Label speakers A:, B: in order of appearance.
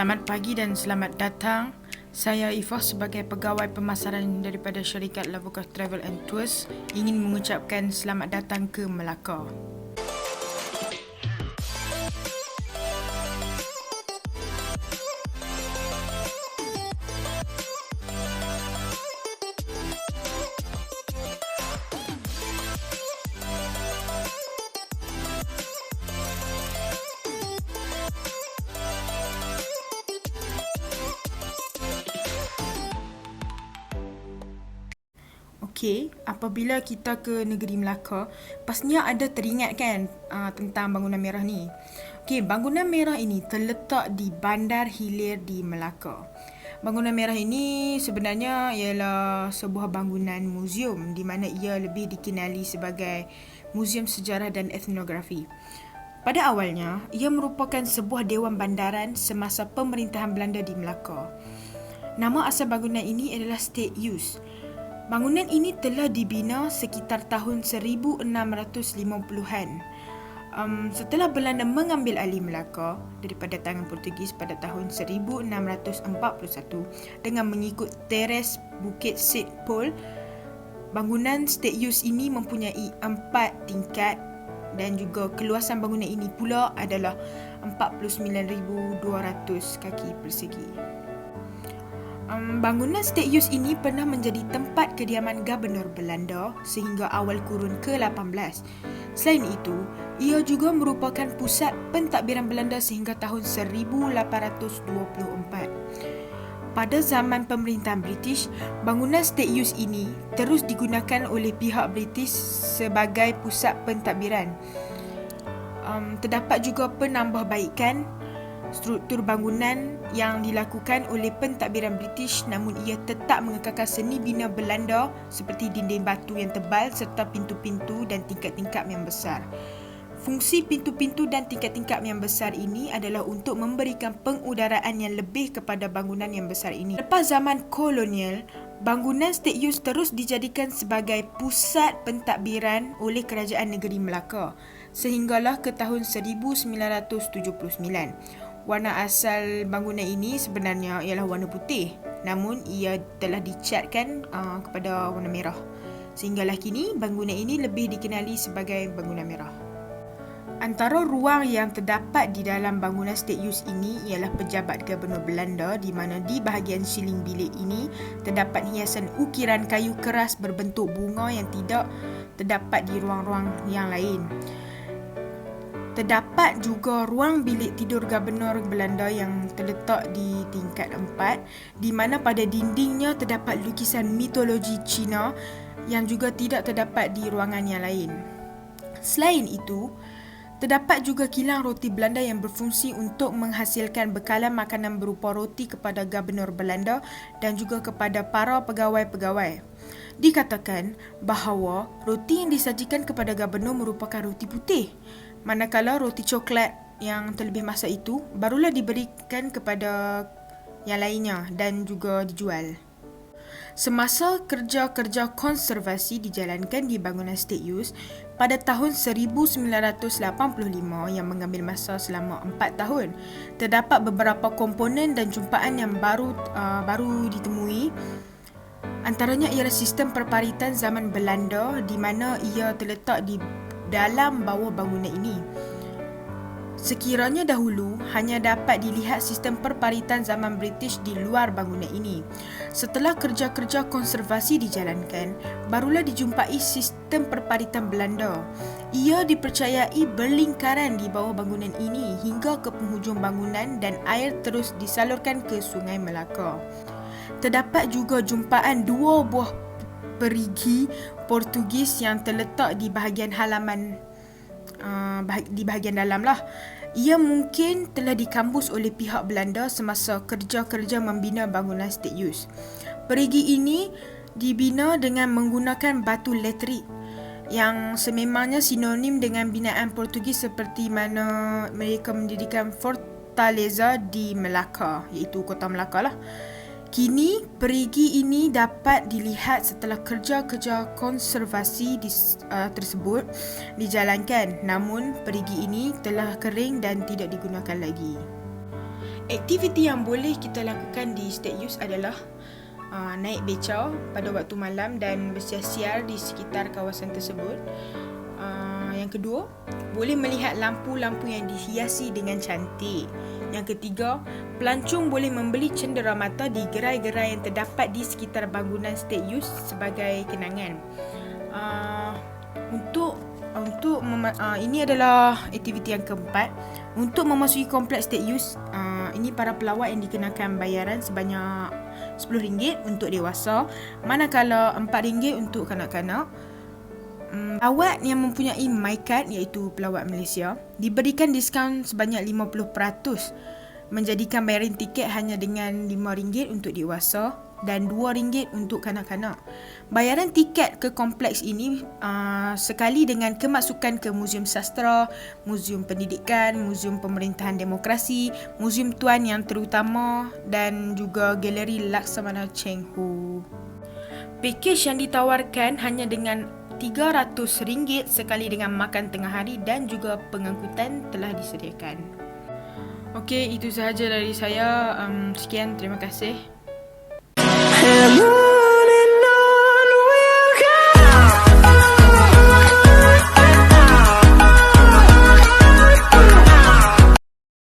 A: Selamat pagi dan selamat datang. Saya Ifah sebagai pegawai pemasaran daripada syarikat Labuka Travel and Tours ingin mengucapkan selamat datang ke Melaka. Okey, apabila kita ke negeri Melaka, pastinya ada teringat kan tentang Bangunan Merah ni. Okey, Bangunan Merah ini terletak di Bandar Hilir di Melaka. Bangunan Merah ini sebenarnya ialah sebuah bangunan muzium di mana ia lebih dikenali sebagai Muzium Sejarah dan Etnografi. Pada awalnya, ia merupakan sebuah dewan bandaran semasa pemerintahan Belanda di Melaka. Nama asal bangunan ini adalah State Use. Bangunan ini telah dibina sekitar tahun 1650-an. Setelah Belanda mengambil alih Melaka daripada tangan Portugis pada tahun 1641 dengan mengikut teres Bukit St. Paul, bangunan State Use ini mempunyai 4 tingkat dan juga keluasan bangunan ini pula adalah 49,200 kaki persegi. Bangunan State Use ini pernah menjadi tempat kediaman Gubernur Belanda sehingga awal kurun ke-18. Selain itu, ia juga merupakan pusat pentadbiran Belanda sehingga tahun 1824. Pada zaman pemerintahan British, bangunan State Use ini terus digunakan oleh pihak British sebagai pusat pentadbiran. Terdapat juga penambahbaikan struktur bangunan yang dilakukan oleh pentadbiran British, namun ia tetap mengekalkan seni bina Belanda seperti dinding batu yang tebal serta pintu-pintu dan tingkap-tingkap yang besar. Fungsi pintu-pintu dan tingkap-tingkap yang besar ini adalah untuk memberikan pengudaraan yang lebih kepada bangunan yang besar ini. Lepas zaman kolonial, bangunan State Use terus dijadikan sebagai pusat pentadbiran oleh Kerajaan Negeri Melaka sehinggalah ke tahun 1979. Warna asal bangunan ini sebenarnya ialah warna putih, namun ia telah dicatkan kepada warna merah. Sehinggalah kini bangunan ini lebih dikenali sebagai Bangunan Merah. Antara ruang yang terdapat di dalam bangunan State Use ini ialah pejabat Gubernur Belanda, di mana di bahagian siling bilik ini terdapat hiasan ukiran kayu keras berbentuk bunga yang tidak terdapat di ruang-ruang yang lain. Terdapat juga ruang bilik tidur Gubernur Belanda yang terletak di tingkat 4, di mana pada dindingnya terdapat lukisan mitologi Cina yang juga tidak terdapat di ruangan yang lain. Selain itu, terdapat juga kilang roti Belanda yang berfungsi untuk menghasilkan bekalan makanan berupa roti kepada Gubernur Belanda dan juga kepada para pegawai-pegawai. Dikatakan bahawa roti yang disajikan kepada Gubernur merupakan roti putih, manakala roti coklat yang terlebih masak itu barulah diberikan kepada yang lainnya dan juga dijual. Semasa kerja-kerja konservasi dijalankan di bangunan State Use pada tahun 1985 yang mengambil masa selama 4 tahun, terdapat beberapa komponen dan jumpaan yang baru ditemui. Antaranya ialah sistem perparitan zaman Belanda di mana ia terletak di dalam bawah bangunan ini. Sekiranya dahulu hanya dapat dilihat sistem perparitan zaman British di luar bangunan ini. Setelah kerja-kerja konservasi dijalankan, barulah dijumpai sistem perparitan Belanda. Ia dipercayai berlingkaran di bawah bangunan ini hingga ke penghujung bangunan dan air terus disalurkan ke Sungai Melaka. Terdapat juga jumpaan 2 buah perigi Portugis yang terletak di bahagian halaman di bahagian dalam lah. Ia mungkin telah dikambus oleh pihak Belanda semasa kerja-kerja membina bangunan State Use. Perigi ini dibina dengan menggunakan batu laterit yang sememangnya sinonim dengan binaan Portugis seperti mana mereka mendirikan Fortaleza di Melaka, iaitu kota Melaka lah. Kini, perigi ini dapat dilihat setelah kerja-kerja konservasi tersebut dijalankan, namun perigi ini telah kering dan tidak digunakan lagi. Aktiviti yang boleh kita lakukan di State Youth adalah naik beca pada waktu malam dan bersiar-siar di sekitar kawasan tersebut. Yang kedua, boleh melihat lampu-lampu yang dihiasi dengan cantik. Yang ketiga, pelancong boleh membeli cenderamata di gerai-gerai yang terdapat di sekitar bangunan State Youth sebagai kenangan. Ini adalah aktiviti yang keempat. Untuk memasuki kompleks State Youth, ini para pelawat yang dikenakan bayaran sebanyak RM10 untuk dewasa, manakala RM4 untuk kanak-kanak. Pelawat yang mempunyai MyCard, iaitu pelawat Malaysia, diberikan diskaun sebanyak 50%, menjadikan bayaran tiket hanya dengan RM5 untuk dewasa dan RM2 untuk kanak-kanak. Bayaran tiket ke kompleks ini sekali dengan kemasukan ke Muzium Sastra, Muzium Pendidikan, Muzium Pemerintahan Demokrasi, Muzium Tuan Yang Terutama dan juga Galeri Laksamana Cheng Hu. Pakej yang ditawarkan hanya dengan RM300 sekali dengan makan tengah hari dan juga pengangkutan telah disediakan. Okey, itu sahaja dari saya. Sekian, terima kasih.